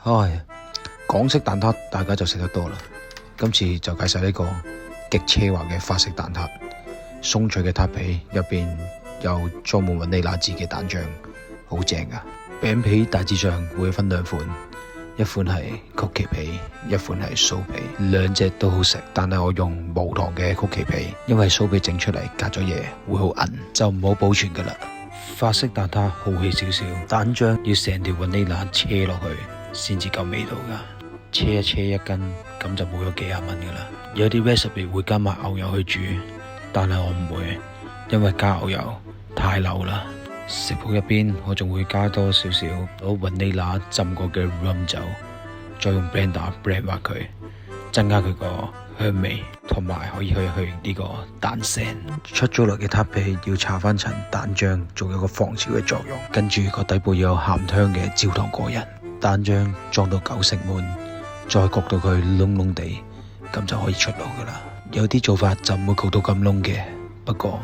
唉，港式蛋撻大家就食得多啦，今次就介紹呢個極奢華嘅法式蛋撻，鬆脆嘅撻皮入邊有裝滿雲呢拿滋嘅蛋漿，好正噶。餅皮大致上會分兩款，一款係曲奇皮，一款係酥皮，兩隻都好食。但係我用無糖嘅曲奇皮，因為酥皮整出嚟隔咗夜會好韌，就唔好保存噶啦。法式蛋撻好氣少少，蛋漿要成條雲呢拿車落去先至夠味道噶，車一斤咁就冇咗幾廿蚊噶啦。有啲 recipe 會加埋牛油去煮，但係我唔會，因為加牛油太流啦。食譜入邊我仲會加多少少攞雲呢拿浸過嘅 rum 酒，再用 blender blend 滑佢，增加佢個香味，同埋可以去呢個蛋腥。出咗嚟嘅撻皮要搽翻層蛋漿，仲有個防潮嘅作用。跟住個底部要有鹹香嘅焦糖果仁，蛋漿裝到90滿，再焗到佢燶燶地，咁就可以出爐噶啦。有啲做法就唔會焗到咁燶嘅，不過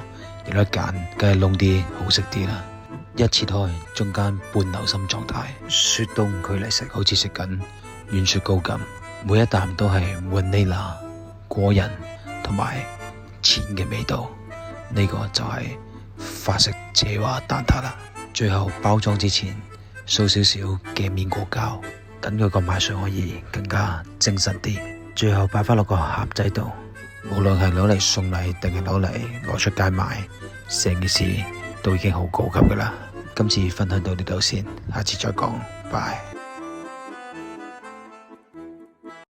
有得揀，梗係燶啲好食啲啦。一切開，中間半流心狀態，雪凍佢嚟食，好似食緊軟雪糕咁，每一啖都係雲呢拿果仁同埋錢嘅味道。呢個就係法式奢華蛋撻啦。最後包裝之前掃少少嘅面果膠，等佢個賣相可以更加精神啲。最後擺翻落個盒仔度，無論係攞嚟送禮定係攞出街賣，成件事都已經好高級噶啦。今次分享到呢度先，下次再講，拜。